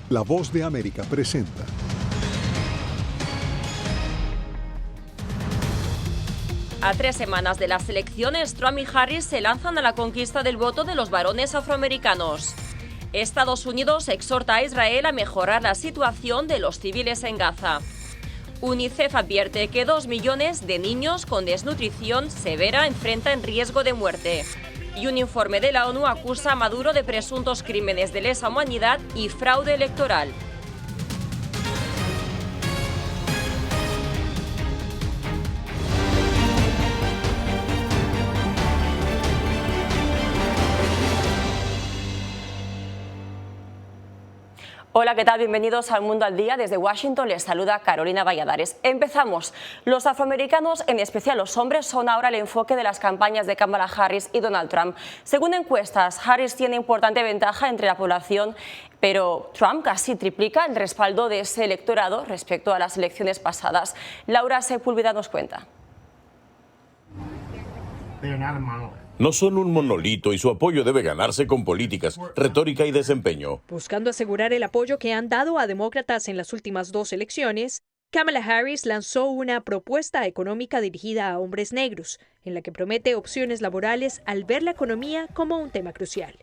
La Voz de América presenta. A 3 semanas de las elecciones, Trump y Harris se lanzan a la conquista del voto de los varones afroamericanos. Estados Unidos exhorta a Israel a mejorar la situación de los civiles en Gaza. UNICEF advierte que 2 millones de niños con desnutrición severa enfrentan riesgo de muerte. Y un informe de la ONU acusa a Maduro de presuntos crímenes de lesa humanidad y fraude electoral. Hola, ¿qué tal? Bienvenidos al Mundo al Día. Desde Washington les saluda Carolina Valladares. Empezamos. Los afroamericanos, en especial los hombres, son ahora el enfoque de las campañas de Kamala Harris y Donald Trump. Según encuestas, Harris tiene importante ventaja entre la población, pero Trump casi triplica el respaldo de ese electorado respecto a las elecciones pasadas. Laura Sepúlveda nos cuenta. No son un monolito y su apoyo debe ganarse con políticas, retórica y desempeño. Buscando asegurar el apoyo que han dado a demócratas en las últimas 2 elecciones, Kamala Harris lanzó una propuesta económica dirigida a hombres negros, en la que promete opciones laborales al ver la economía como un tema crucial.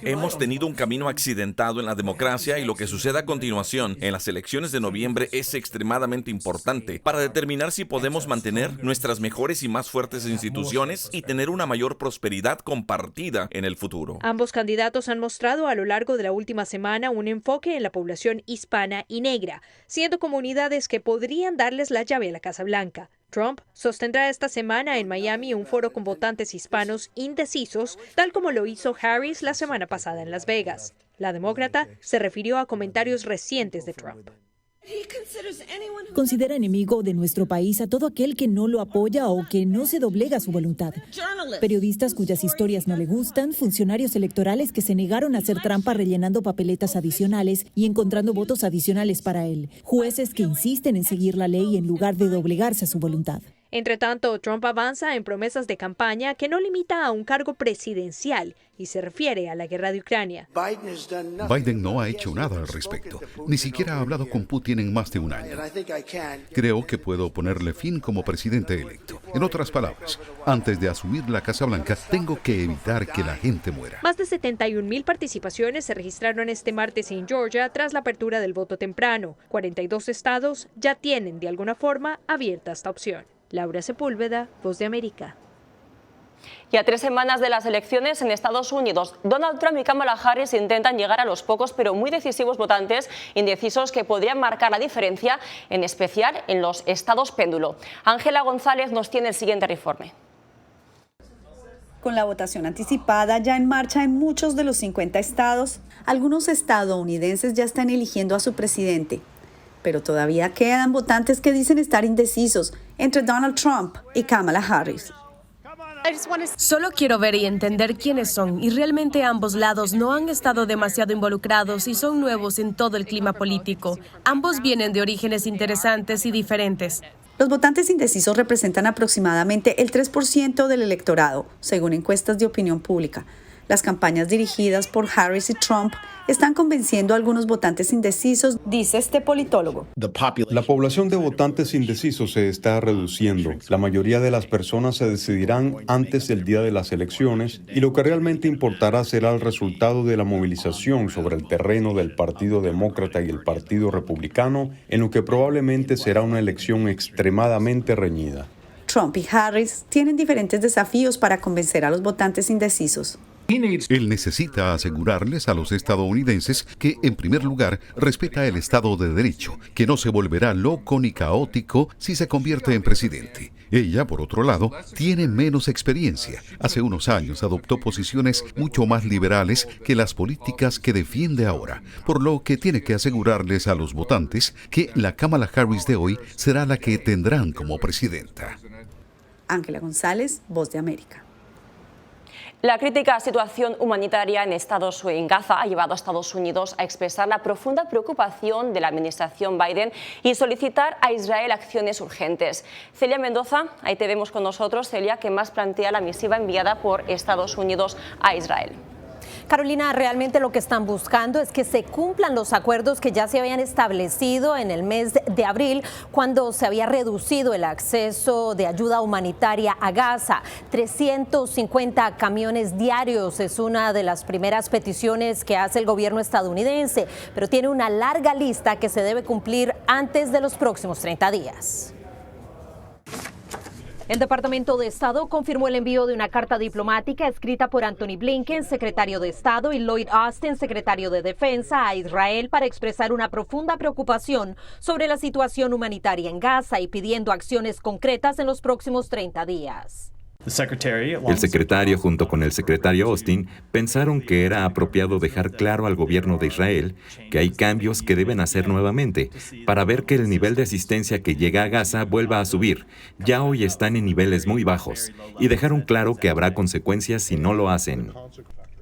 Hemos tenido un camino accidentado en la democracia y lo que suceda a continuación en las elecciones de noviembre es extremadamente importante para determinar si podemos mantener nuestras mejores y más fuertes instituciones y tener una mayor prosperidad compartida en el futuro. Ambos candidatos han mostrado a lo largo de la última semana un enfoque en la población hispana y negra, siendo comunidades que podrían darles la llave a la Casa Blanca. Trump sostendrá esta semana en Miami un foro con votantes hispanos indecisos, tal como lo hizo Harris la semana pasada en Las Vegas. La demócrata se refirió a comentarios recientes de Trump. Considera enemigo de nuestro país a todo aquel que no lo apoya o que no se doblega a su voluntad. Periodistas cuyas historias no le gustan, funcionarios electorales que se negaron a hacer trampa rellenando papeletas adicionales y encontrando votos adicionales para él. Jueces que insisten en seguir la ley en lugar de doblegarse a su voluntad. Entre tanto, Trump avanza en promesas de campaña que no limita a un cargo presidencial y se refiere a la guerra de Ucrania. Biden no ha hecho nada al respecto. Ni siquiera ha hablado con Putin en más de un año. Creo que puedo ponerle fin como presidente electo. En otras palabras, antes de asumir la Casa Blanca, tengo que evitar que la gente muera. Más de 71,000 participaciones se registraron este martes en Georgia tras la apertura del voto temprano. 42 estados ya tienen de alguna forma abierta esta opción. Laura Sepúlveda, Voz de América. Y a 3 semanas de las elecciones en Estados Unidos, Donald Trump y Kamala Harris intentan llegar a los pocos pero muy decisivos votantes indecisos que podrían marcar la diferencia, en especial en los estados péndulo. Ángela González nos tiene el siguiente informe. Con la votación anticipada ya en marcha en muchos de los 50 estados, algunos estadounidenses ya están eligiendo a su presidente. Pero todavía quedan votantes que dicen estar indecisos entre Donald Trump y Kamala Harris. Solo quiero ver y entender quiénes son, y realmente ambos lados no han estado demasiado involucrados y son nuevos en todo el clima político. Ambos vienen de orígenes interesantes y diferentes. Los votantes indecisos representan aproximadamente el 3% del electorado, según encuestas de opinión pública. Las campañas dirigidas por Harris y Trump están convenciendo a algunos votantes indecisos, dice este politólogo. La población de votantes indecisos se está reduciendo. La mayoría de las personas se decidirán antes del día de las elecciones y lo que realmente importará será el resultado de la movilización sobre el terreno del Partido Demócrata y el Partido Republicano, en lo que probablemente será una elección extremadamente reñida. Trump y Harris tienen diferentes desafíos para convencer a los votantes indecisos. Él necesita asegurarles a los estadounidenses que, en primer lugar, respeta el Estado de Derecho, que no se volverá loco ni caótico si se convierte en presidente. Ella, por otro lado, tiene menos experiencia. Hace unos años adoptó posiciones mucho más liberales que las políticas que defiende ahora, por lo que tiene que asegurarles a los votantes que la Kamala Harris de hoy será la que tendrán como presidenta. Ángela González, Voz de América. La crítica situación humanitaria en Gaza ha llevado a Estados Unidos a expresar la profunda preocupación de la administración Biden y solicitar a Israel acciones urgentes. Celia Mendoza, ahí te vemos con nosotros. Celia, ¿qué más plantea la misiva enviada por Estados Unidos a Israel? Carolina, realmente lo que están buscando es que se cumplan los acuerdos que ya se habían establecido en el mes de abril, cuando se había reducido el acceso de ayuda humanitaria a Gaza. 350 camiones diarios es una de las primeras peticiones que hace el gobierno estadounidense, pero tiene una larga lista que se debe cumplir antes de los próximos 30 días. El Departamento de Estado confirmó el envío de una carta diplomática escrita por Antony Blinken, secretario de Estado, y Lloyd Austin, secretario de Defensa, a Israel para expresar una profunda preocupación sobre la situación humanitaria en Gaza y pidiendo acciones concretas en los próximos 30 días. El secretario, junto con el secretario Austin, pensaron que era apropiado dejar claro al gobierno de Israel que hay cambios que deben hacer nuevamente para ver que el nivel de asistencia que llega a Gaza vuelva a subir. Ya hoy están en niveles muy bajos y dejaron claro que habrá consecuencias si no lo hacen.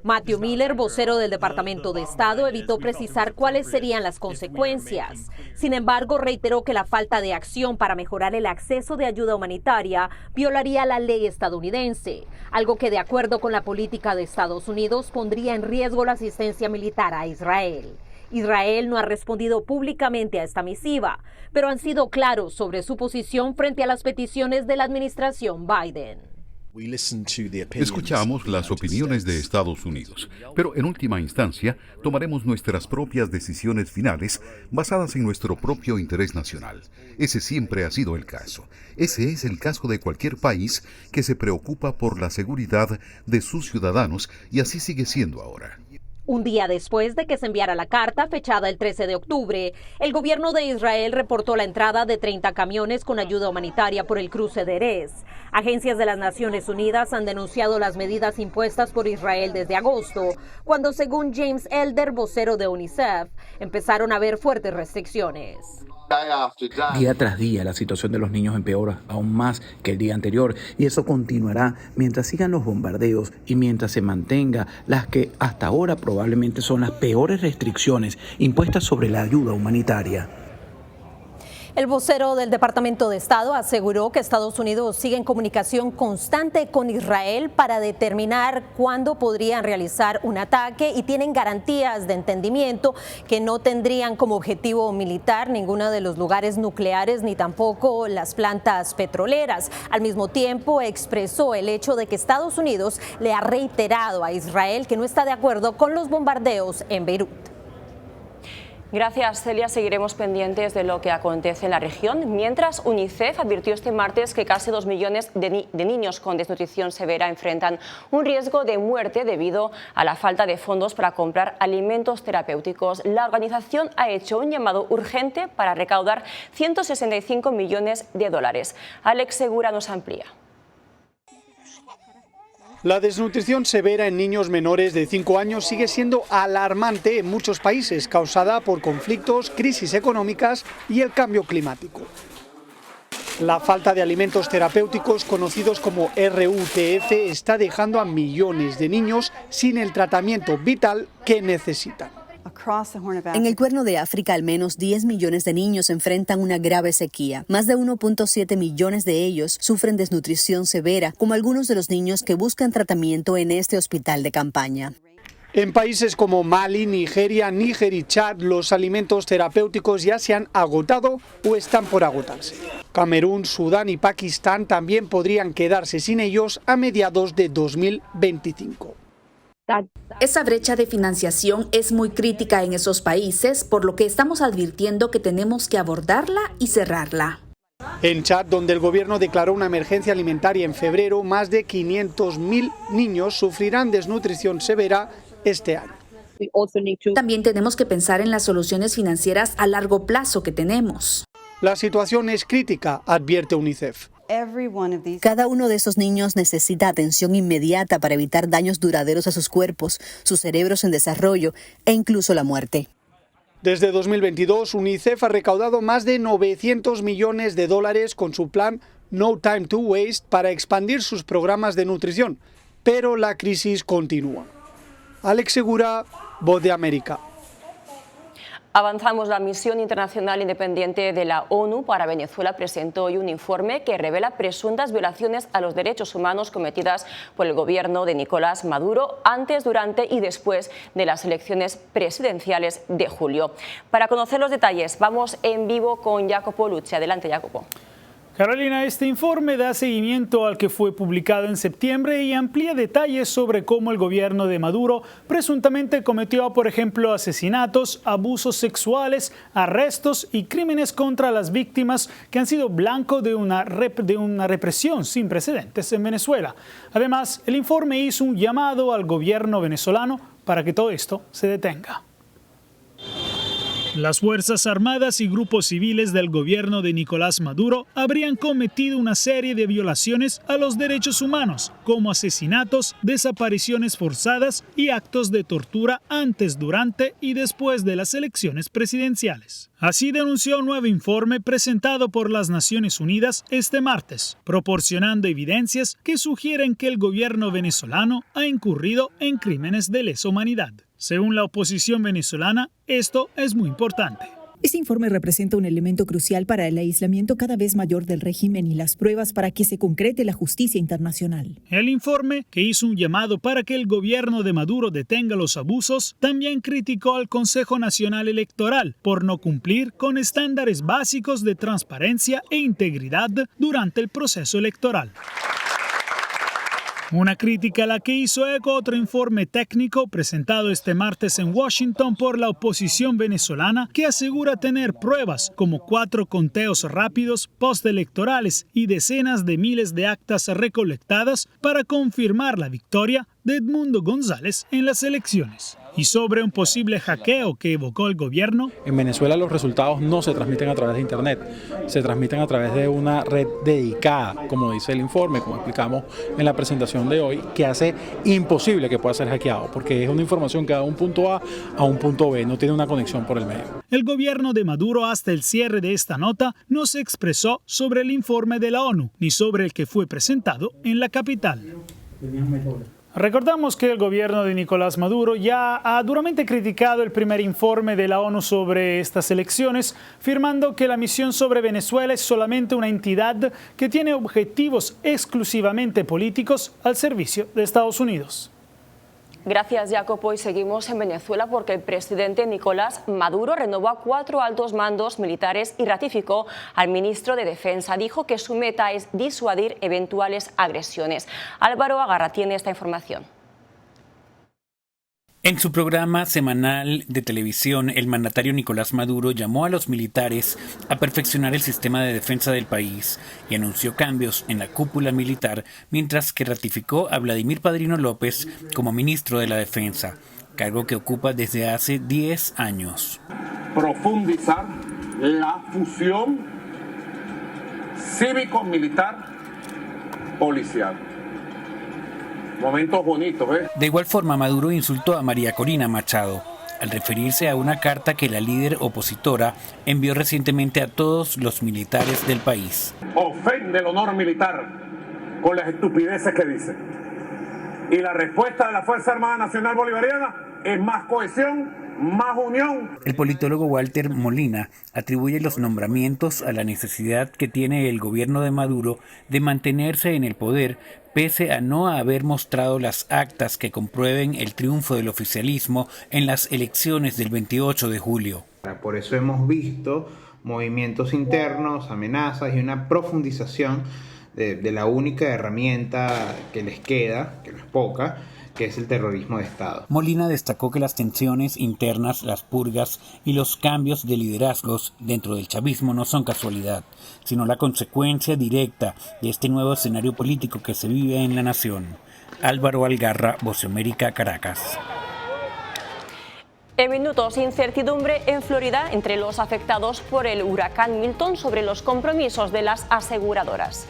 Matthew Miller, vocero del Departamento de Estado, evitó precisar cuáles serían las consecuencias. Sin embargo, reiteró que la falta de acción para mejorar el acceso de ayuda humanitaria violaría la ley estadounidense, algo que, de acuerdo con la política de Estados Unidos, pondría en riesgo la asistencia militar a Israel. Israel no ha respondido públicamente a esta misiva, pero han sido claros sobre su posición frente a las peticiones de la administración Biden. Escuchamos las opiniones de Estados Unidos, pero en última instancia tomaremos nuestras propias decisiones finales basadas en nuestro propio interés nacional. Ese siempre ha sido el caso. Ese es el caso de cualquier país que se preocupa por la seguridad de sus ciudadanos, y así sigue siendo ahora. Un día después de que se enviara la carta, fechada el 13 de octubre, el gobierno de Israel reportó la entrada de 30 camiones con ayuda humanitaria por el cruce de Erez. Agencias de las Naciones Unidas han denunciado las medidas impuestas por Israel desde agosto, cuando, según James Elder, vocero de UNICEF, empezaron a haber fuertes restricciones. Día tras día la situación de los niños empeora aún más que el día anterior, y eso continuará mientras sigan los bombardeos y mientras se mantenga las que hasta ahora probablemente son las peores restricciones impuestas sobre la ayuda humanitaria. El vocero del Departamento de Estado aseguró que Estados Unidos sigue en comunicación constante con Israel para determinar cuándo podrían realizar un ataque, y tienen garantías de entendimiento que no tendrían como objetivo militar ninguno de los lugares nucleares ni tampoco las plantas petroleras. Al mismo tiempo, expresó el hecho de que Estados Unidos le ha reiterado a Israel que no está de acuerdo con los bombardeos en Beirut. Gracias, Celia. Seguiremos pendientes de lo que acontece en la región. Mientras, UNICEF advirtió este martes que casi 2 millones de niños con desnutrición severa enfrentan un riesgo de muerte debido a la falta de fondos para comprar alimentos terapéuticos. La organización ha hecho un llamado urgente para recaudar 165 millones de dólares. Alex Segura nos amplía. La desnutrición severa en niños menores de 5 años sigue siendo alarmante en muchos países, causada por conflictos, crisis económicas y el cambio climático. La falta de alimentos terapéuticos, conocidos como RUTF, está dejando a millones de niños sin el tratamiento vital que necesitan. En el Cuerno de África, al menos 10 millones de niños enfrentan una grave sequía. Más de 1.7 millones de ellos sufren desnutrición severa, como algunos de los niños que buscan tratamiento en este hospital de campaña. En países como Mali, Nigeria, Níger y Chad, los alimentos terapéuticos ya se han agotado o están por agotarse. Camerún, Sudán y Pakistán también podrían quedarse sin ellos a mediados de 2025. Esa brecha de financiación es muy crítica en esos países, por lo que estamos advirtiendo que tenemos que abordarla y cerrarla. En Chad, donde el gobierno declaró una emergencia alimentaria en febrero, más de 500.000 niños sufrirán desnutrición severa este año. También tenemos que pensar en las soluciones financieras a largo plazo que tenemos. La situación es crítica, advierte UNICEF. Cada uno de esos niños necesita atención inmediata para evitar daños duraderos a sus cuerpos, sus cerebros en desarrollo e incluso la muerte. Desde 2022, UNICEF ha recaudado más de 900 millones de dólares con su plan No Time to Waste para expandir sus programas de nutrición, pero la crisis continúa. Alex Segura, Voz de América. Avanzamos. La Misión Internacional Independiente de la ONU para Venezuela presentó hoy un informe que revela presuntas violaciones a los derechos humanos cometidas por el gobierno de Nicolás Maduro antes, durante y después de las elecciones presidenciales de julio. Para conocer los detalles, vamos en vivo con Jacopo Lucci. Adelante, Jacopo. Carolina, este informe da seguimiento al que fue publicado en septiembre y amplía detalles sobre cómo el gobierno de Maduro presuntamente cometió, por ejemplo, asesinatos, abusos sexuales, arrestos y crímenes contra las víctimas que han sido blanco de una represión sin precedentes en Venezuela. Además, el informe hizo un llamado al gobierno venezolano para que todo esto se detenga. Las Fuerzas Armadas y grupos civiles del gobierno de Nicolás Maduro habrían cometido una serie de violaciones a los derechos humanos, como asesinatos, desapariciones forzadas y actos de tortura antes, durante y después de las elecciones presidenciales. Así denunció un nuevo informe presentado por las Naciones Unidas este martes, proporcionando evidencias que sugieren que el gobierno venezolano ha incurrido en crímenes de lesa humanidad. Según la oposición venezolana, esto es muy importante. Este informe representa un elemento crucial para el aislamiento cada vez mayor del régimen y las pruebas para que se concrete la justicia internacional. El informe, que hizo un llamado para que el gobierno de Maduro detenga los abusos, también criticó al Consejo Nacional Electoral por no cumplir con estándares básicos de transparencia e integridad durante el proceso electoral. Una crítica a la que hizo eco otro informe técnico presentado este martes en Washington por la oposición venezolana que asegura tener pruebas como 4 conteos rápidos postelectorales y decenas de miles de actas recolectadas para confirmar la victoria de Edmundo González en las elecciones. Y sobre un posible hackeo que evocó el gobierno. En Venezuela los resultados no se transmiten a través de Internet, se transmiten a través de una red dedicada, como dice el informe, como explicamos en la presentación de hoy, que hace imposible que pueda ser hackeado, porque es una información que va de un punto A a un punto B, no tiene una conexión por el medio. El gobierno de Maduro hasta el cierre de esta nota no se expresó sobre el informe de la ONU, ni sobre el que fue presentado en la capital. Recordamos que el gobierno de Nicolás Maduro ya ha duramente criticado el primer informe de la ONU sobre estas elecciones, afirmando que la misión sobre Venezuela es solamente una entidad que tiene objetivos exclusivamente políticos al servicio de Estados Unidos. Gracias, Jacopo. Y seguimos en Venezuela porque el presidente Nicolás Maduro renovó a 4 altos mandos militares y ratificó al ministro de Defensa. Dijo que su meta es disuadir eventuales agresiones. Álvaro Agarra tiene esta información. En su programa semanal de televisión, el mandatario Nicolás Maduro llamó a los militares a perfeccionar el sistema de defensa del país y anunció cambios en la cúpula militar, mientras que ratificó a Vladimir Padrino López como ministro de la Defensa, cargo que ocupa desde hace 10 años. Profundizar la fusión cívico-militar-policial. Momentos bonitos, ¿eh? De igual forma, Maduro insultó a María Corina Machado al referirse a una carta que la líder opositora envió recientemente a todos los militares del país. Ofende el honor militar con las estupideces que dice. Y la respuesta de la Fuerza Armada Nacional Bolivariana es más cohesión, más unión. El politólogo Walter Molina atribuye los nombramientos a la necesidad que tiene el gobierno de Maduro de mantenerse en el poder, pese a no haber mostrado las actas que comprueben el triunfo del oficialismo en las elecciones del 28 de julio. Por eso hemos visto movimientos internos, amenazas y una profundización de la única herramienta que les queda, que no es poca, que es el terrorismo de Estado. Molina destacó que las tensiones internas, las purgas y los cambios de liderazgos dentro del chavismo no son casualidad, sino la consecuencia directa de este nuevo escenario político que se vive en la nación. Álvaro Algarra, Voz de América, Caracas. En minutos, incertidumbre en Florida entre los afectados por el huracán Milton sobre los compromisos de las aseguradoras.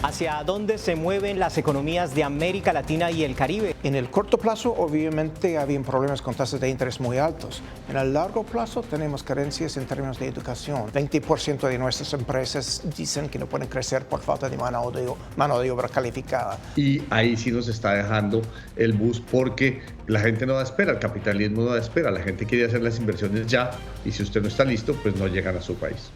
¿Hacia dónde se mueven las economías de América Latina y el Caribe? En el corto plazo, obviamente, habían problemas con tasas de interés muy altos. En el largo plazo, tenemos carencias en términos de educación. 20% de nuestras empresas dicen que no pueden crecer por falta de mano de obra calificada. Y ahí sí nos está dejando el bus porque la gente no da espera, el capitalismo no da espera, la gente quiere hacer las inversiones ya y si usted no está listo, pues no llegan a su país.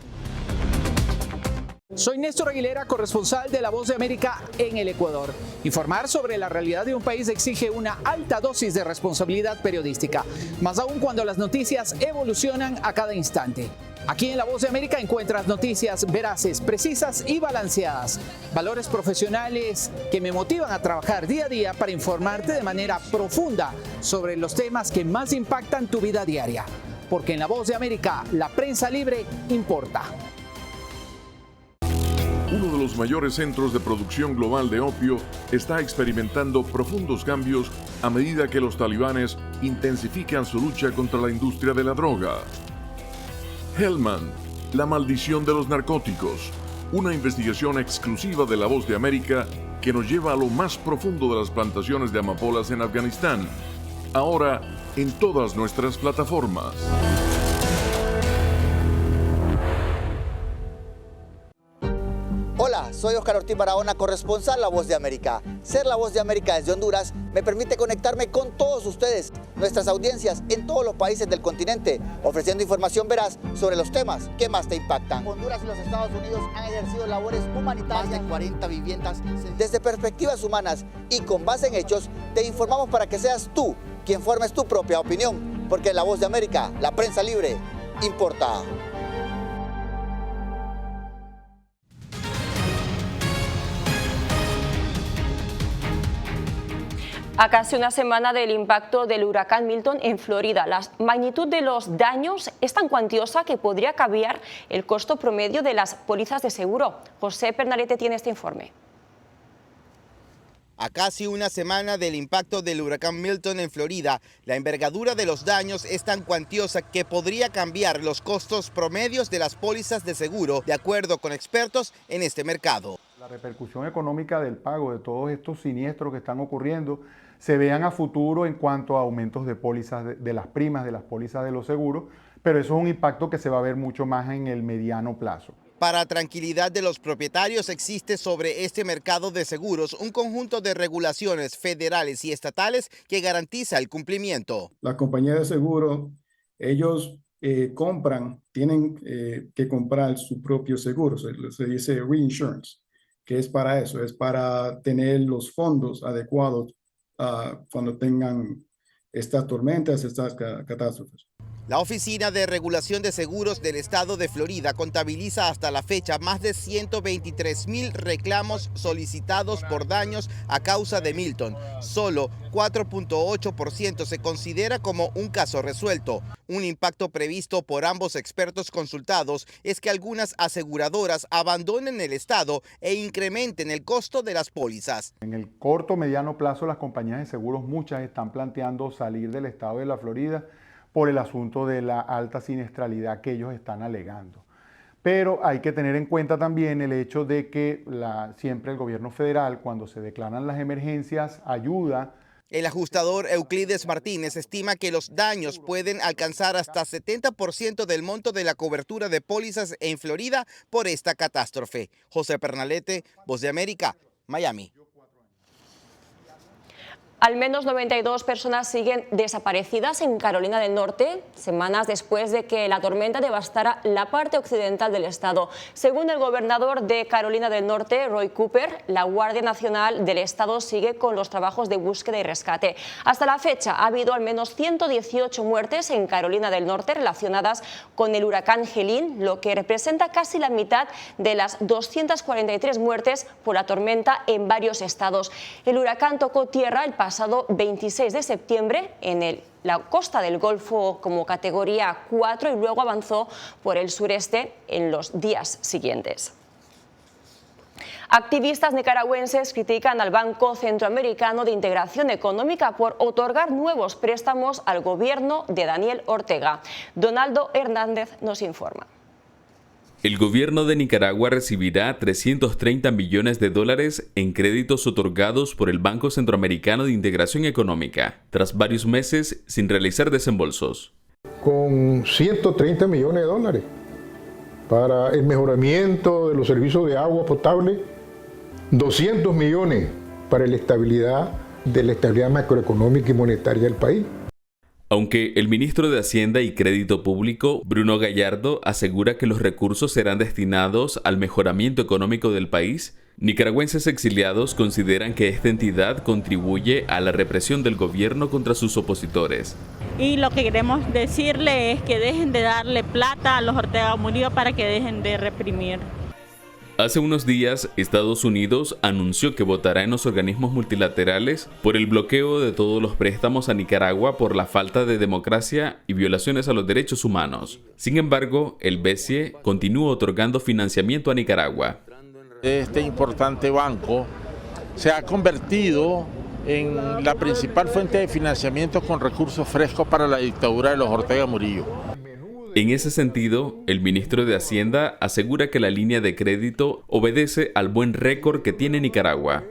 Soy Néstor Aguilera, corresponsal de La Voz de América en el Ecuador. Informar sobre la realidad de un país exige una alta dosis de responsabilidad periodística, más aún cuando las noticias evolucionan a cada instante. Aquí en La Voz de América encuentras noticias veraces, precisas y balanceadas. Valores profesionales que me motivan a trabajar día a día para informarte de manera profunda sobre los temas que más impactan tu vida diaria. Porque en La Voz de América, la prensa libre importa. Uno de los mayores centros de producción global de opio está experimentando profundos cambios a medida que los talibanes intensifican su lucha contra la industria de la droga. Helmand, la maldición de los narcóticos, una investigación exclusiva de La Voz de América que nos lleva a lo más profundo de las plantaciones de amapolas en Afganistán, ahora en todas nuestras plataformas. Hola, soy Oscar Ortiz Barahona, corresponsal La Voz de América. Ser La Voz de América desde Honduras me permite conectarme con todos ustedes, nuestras audiencias en todos los países del continente, ofreciendo información veraz sobre los temas que más te impactan. Honduras y los Estados Unidos han ejercido labores humanitarias, más de 40 viviendas. Desde perspectivas humanas y con base en hechos, te informamos para que seas tú quien formes tu propia opinión, porque La Voz de América, la prensa libre, importa. A casi una semana del impacto del huracán Milton en Florida, la magnitud de los daños es tan cuantiosa que podría cambiar el costo promedio de las pólizas de seguro. José Pernalete tiene este informe. A casi una semana del impacto del huracán Milton en Florida, la envergadura de los daños es tan cuantiosa que podría cambiar los costos promedios de las pólizas de seguro, de acuerdo con expertos en este mercado. La repercusión económica del pago de todos estos siniestros que están ocurriendo se vean a futuro en cuanto a aumentos de pólizas, de las primas de las pólizas de los seguros, pero eso es un impacto que se va a ver mucho más en el mediano plazo. Para tranquilidad de los propietarios existe sobre este mercado de seguros un conjunto de regulaciones federales y estatales que garantiza el cumplimiento. Las compañías de seguro, ellos tienen que comprar su propio seguro, se dice reinsurance, que es para eso, es para tener los fondos adecuados cuando tengan estas tormentas, estas catástrofes. La Oficina de Regulación de Seguros del Estado de Florida contabiliza hasta la fecha más de 123,000 reclamos solicitados por daños a causa de Milton. Solo 4.8% se considera como un caso resuelto. Un impacto previsto por ambos expertos consultados es que algunas aseguradoras abandonen el estado e incrementen el costo de las pólizas. En el corto mediano plazo, las compañías de seguros, muchas están planteando salir del estado de la Florida por el asunto de la alta siniestralidad que ellos están alegando. Pero hay que tener en cuenta también el hecho de que siempre el gobierno federal, cuando se declaran las emergencias, ayuda. El ajustador Euclides Martínez estima que los daños pueden alcanzar hasta 70% del monto de la cobertura de pólizas en Florida por esta catástrofe. José Pernalete, Voz de América, Miami. Al menos 92 personas siguen desaparecidas en Carolina del Norte, semanas después de que la tormenta devastara la parte occidental del estado. Según el gobernador de Carolina del Norte, Roy Cooper, la Guardia Nacional del estado sigue con los trabajos de búsqueda y rescate. Hasta la fecha ha habido al menos 118 muertes en Carolina del Norte relacionadas con el huracán Helene, lo que representa casi la mitad de las 243 muertes por la tormenta en varios estados. El huracán tocó tierra el pasado 26 de septiembre en la costa del Golfo como categoría 4 y luego avanzó por el sureste en los días siguientes. Activistas nicaragüenses critican al Banco Centroamericano de Integración Económica por otorgar nuevos préstamos al gobierno de Daniel Ortega. Donaldo Hernández nos informa. El gobierno de Nicaragua recibirá $330 millones en créditos otorgados por el Banco Centroamericano de Integración Económica, tras varios meses sin realizar desembolsos. Con $130 millones para el mejoramiento de los servicios de agua potable, 200 millones para la estabilidad macroeconómica y monetaria del país. Aunque el ministro de Hacienda y Crédito Público, Bruno Gallardo, asegura que los recursos serán destinados al mejoramiento económico del país, nicaragüenses exiliados consideran que esta entidad contribuye a la represión del gobierno contra sus opositores. Y lo que queremos decirle es que dejen de darle plata a los Ortega Murillo para que dejen de reprimir. Hace unos días, Estados Unidos anunció que votará en los organismos multilaterales por el bloqueo de todos los préstamos a Nicaragua por la falta de democracia y violaciones a los derechos humanos. Sin embargo, el BCE continúa otorgando financiamiento a Nicaragua. Este importante banco se ha convertido en la principal fuente de financiamiento con recursos frescos para la dictadura de los Ortega Murillo. En ese sentido, el ministro de Hacienda asegura que la línea de crédito obedece al buen récord que tiene Nicaragua.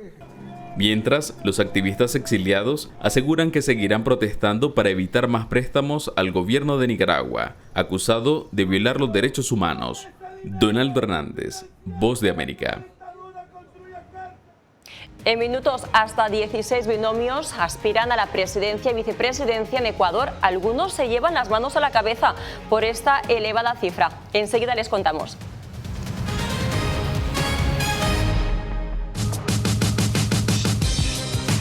Mientras, los activistas exiliados aseguran que seguirán protestando para evitar más préstamos al gobierno de Nicaragua, acusado de violar los derechos humanos. Donaldo Hernández, Voz de América. En minutos, hasta 16 binomios aspiran a la presidencia y vicepresidencia en Ecuador. Algunos se llevan las manos a la cabeza por esta elevada cifra. Enseguida les contamos.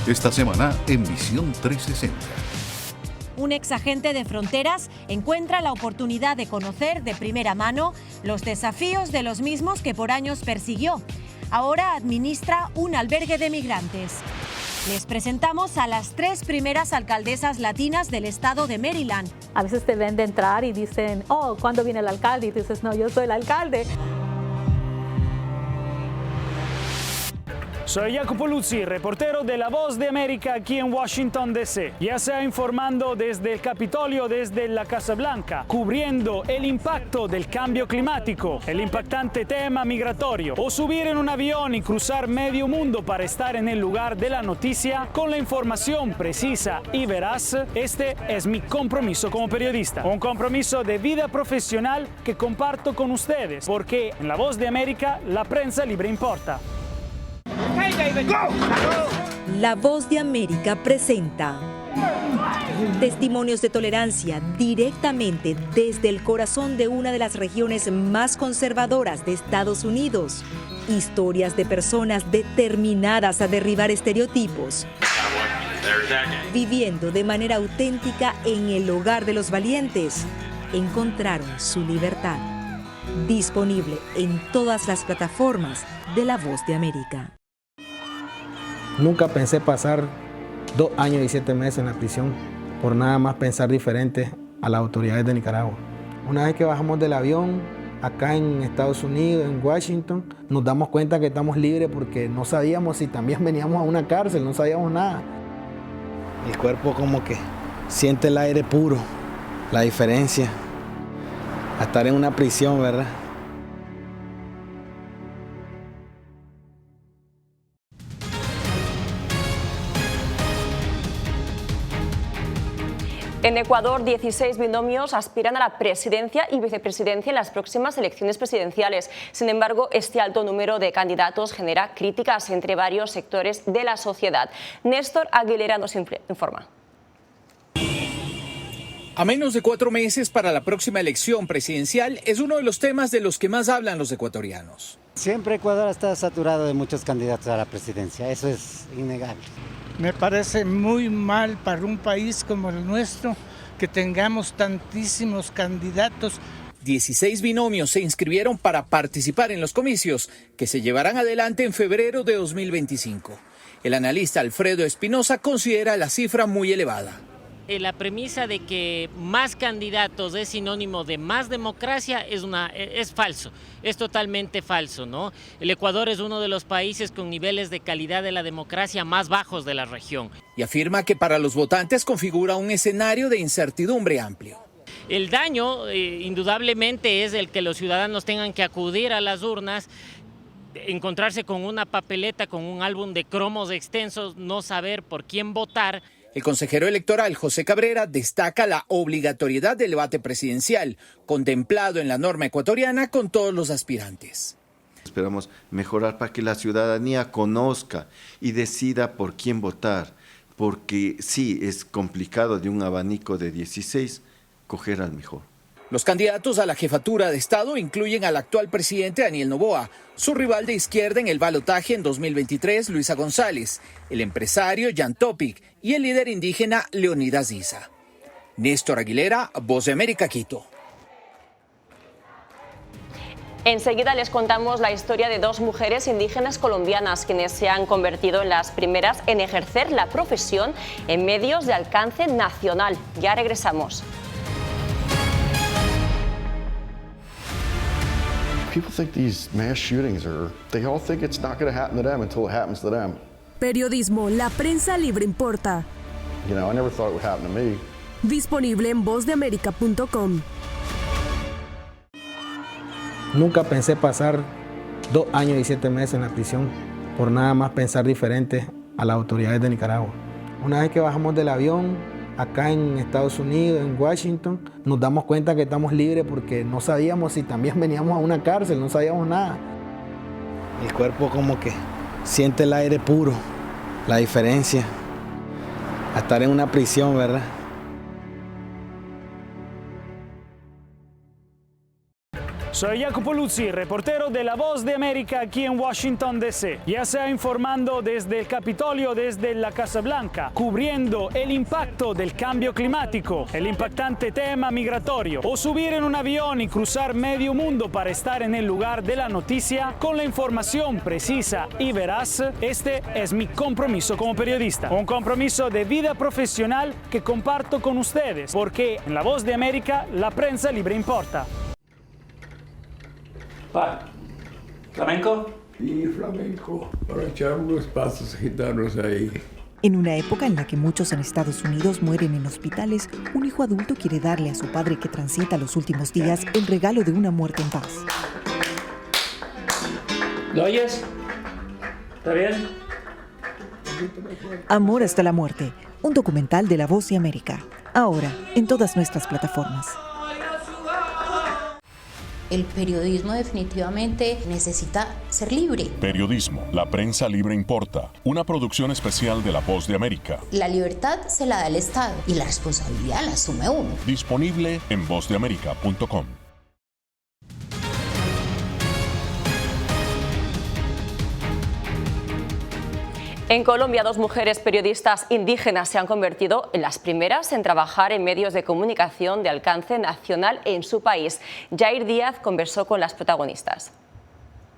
Esta semana en Visión 360. Un exagente de fronteras encuentra la oportunidad de conocer de primera mano los desafíos de los mismos que por años persiguió. Ahora administra un albergue de migrantes. Les presentamos a las 3 primeras alcaldesas latinas del estado de Maryland. A veces te ven de entrar y dicen, oh, ¿cuándo viene el alcalde? Y tú dices, no, yo soy el alcalde. Soy Jacopo Luzzi, reportero de La Voz de América aquí en Washington, D.C. Ya sea informando desde el Capitolio, desde la Casa Blanca, cubriendo el impacto del cambio climático, el impactante tema migratorio, o subir en un avión y cruzar medio mundo para estar en el lugar de la noticia con la información precisa y veraz, este es mi compromiso como periodista. Un compromiso de vida profesional que comparto con ustedes, porque en La Voz de América la prensa libre importa. La Voz de América presenta testimonios de tolerancia directamente desde el corazón de una de las regiones más conservadoras de Estados Unidos. Historias de personas determinadas a derribar estereotipos, viviendo de manera auténtica en el hogar de los valientes. Encontraron su libertad. Disponible en todas las plataformas de La Voz de América. Nunca pensé pasar 2 años y 7 meses en la prisión por nada más pensar diferente a las autoridades de Nicaragua. Una vez que bajamos del avión, acá en Estados Unidos, en Washington, nos damos cuenta que estamos libres porque no sabíamos si también veníamos a una cárcel, no sabíamos nada. El cuerpo como que siente el aire puro, la diferencia a estar en una prisión, ¿verdad? En Ecuador, 16 binomios aspiran a la presidencia y vicepresidencia en las próximas elecciones presidenciales. Sin embargo, este alto número de candidatos genera críticas entre varios sectores de la sociedad. Néstor Aguilera nos informa. A menos de 4 meses para la próxima elección presidencial es uno de los temas de los que más hablan los ecuatorianos. Siempre Ecuador está saturado de muchos candidatos a la presidencia, eso es innegable. Me parece muy mal para un país como el nuestro que tengamos tantísimos candidatos. 16 binomios se inscribieron para participar en los comicios que se llevarán adelante en febrero de 2025. El analista Alfredo Espinosa considera la cifra muy elevada. La premisa de que más candidatos es sinónimo de más democracia es falso, es totalmente falso, ¿no? El Ecuador es uno de los países con niveles de calidad de la democracia más bajos de la región. Y afirma que para los votantes configura un escenario de incertidumbre amplio. El daño indudablemente es el que los ciudadanos tengan que acudir a las urnas, encontrarse con una papeleta, con un álbum de cromos extensos, no saber por quién votar. El consejero electoral José Cabrera destaca la obligatoriedad del debate presidencial, contemplado en la norma ecuatoriana con todos los aspirantes. Esperamos mejorar para que la ciudadanía conozca y decida por quién votar, porque sí, es complicado de un abanico de 16 coger al mejor. Los candidatos a la jefatura de Estado incluyen al actual presidente Daniel Noboa, su rival de izquierda en el balotaje en 2023, Luisa González, el empresario Jan Topic y el líder indígena Leonidas Diza. Néstor Aguilera, Voz de América, Quito. Enseguida les contamos la historia de dos mujeres indígenas colombianas quienes se han convertido en las primeras en ejercer la profesión en medios de alcance nacional. Ya regresamos. People think these mass shootings they all think it's not going to happen to them until it happens to them. Periodismo, la prensa libre importa. You know, I never thought it would happen to me. Disponible en vozdeamerica.com. Nunca pensé pasar 2 años y 7 meses en la prisión por nada más pensar diferente a las autoridades de Nicaragua. Una vez que bajamos del avión, acá en Estados Unidos, en Washington, nos damos cuenta que estamos libres porque no sabíamos si también veníamos a una cárcel, no sabíamos nada. El cuerpo como que siente el aire puro, la diferencia a estar en una prisión, ¿verdad? Soy Jacopo Luzzi, reportero de La Voz de América aquí en Washington, D.C. Ya sea informando desde el Capitolio, desde la Casa Blanca, cubriendo el impacto del cambio climático, el impactante tema migratorio, o subir en un avión y cruzar medio mundo para estar en el lugar de la noticia con la información precisa y veraz, este es mi compromiso como periodista. Un compromiso de vida profesional que comparto con ustedes, porque en La Voz de América la prensa libre importa. ¿Flamenco? Sí, flamenco, para echar unos pasos gitanos ahí. En una época en la que muchos en Estados Unidos mueren en hospitales, un hijo adulto quiere darle a su padre que transita los últimos días el regalo de una muerte en paz. ¿Lo oyes? ¿Está bien? Amor hasta la muerte, un documental de La Voz de América. Ahora, en todas nuestras plataformas. El periodismo definitivamente necesita ser libre. Periodismo, la prensa libre importa. Una producción especial de La Voz de América. La libertad se la da el Estado y la responsabilidad la asume uno. Disponible en vozdeamerica.com. En Colombia, 2 mujeres periodistas indígenas se han convertido en las primeras en trabajar en medios de comunicación de alcance nacional en su país. Yair Díaz conversó con las protagonistas.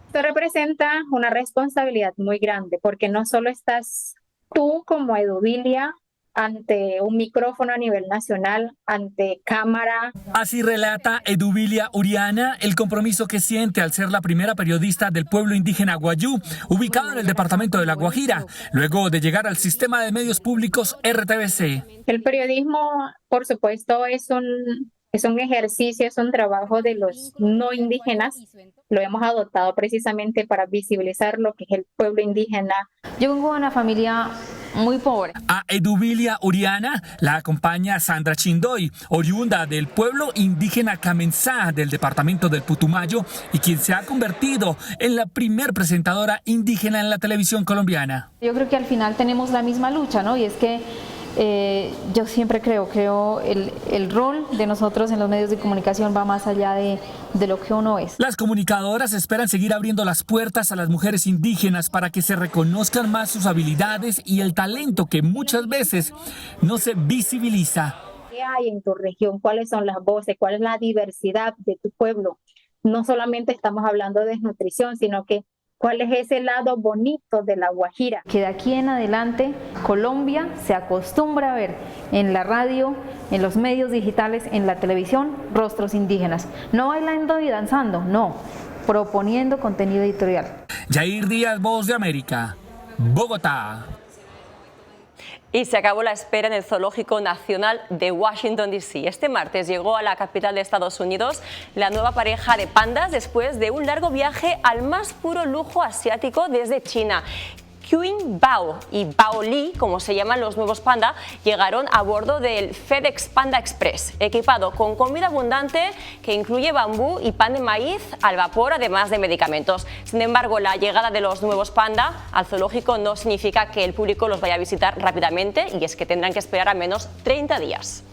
Esto representa una responsabilidad muy grande porque no solo estás tú como Eduvilia ante un micrófono a nivel nacional, ante cámara. Así relata Eduvilia Uriana el compromiso que siente al ser la primera periodista del pueblo indígena Guayú, ubicado en el departamento de La Guajira, luego de llegar al sistema de medios públicos RTBC. El periodismo, por supuesto, es un ejercicio, es un trabajo de los no indígenas. Lo hemos adoptado precisamente para visibilizar lo que es el pueblo indígena. Yo vengo de una familia muy pobre. A Eduvilia Uriana la acompaña Sandra Chindoy, oriunda del pueblo indígena Camensá del departamento del Putumayo y quien se ha convertido en la primer presentadora indígena en la televisión colombiana. Yo creo que al final tenemos la misma lucha, ¿no? Y es que yo siempre creo el rol de nosotros en los medios de comunicación va más allá de lo que uno es. Las comunicadoras esperan seguir abriendo las puertas a las mujeres indígenas para que se reconozcan más sus habilidades y el talento que muchas veces no se visibiliza. ¿Qué hay en tu región? ¿Cuáles son las voces? ¿Cuál es la diversidad de tu pueblo? No solamente estamos hablando de desnutrición, sino que ¿cuál es ese lado bonito de La Guajira? Que de aquí en adelante Colombia se acostumbra a ver en la radio, en los medios digitales, en la televisión, rostros indígenas. No bailando y danzando, no, proponiendo contenido editorial. Yair Díaz, Voz de América, Bogotá. Y se acabó la espera en el Zoológico Nacional de Washington, D.C. Este martes llegó a la capital de Estados Unidos la nueva pareja de pandas después de un largo viaje al más puro lujo asiático desde China. Qing Bao y Bao Li, como se llaman los nuevos panda, llegaron a bordo del FedEx Panda Express, equipado con comida abundante que incluye bambú y pan de maíz al vapor, además de medicamentos. Sin embargo, la llegada de los nuevos panda al zoológico no significa que el público los vaya a visitar rápidamente, y es que tendrán que esperar al menos 30 días.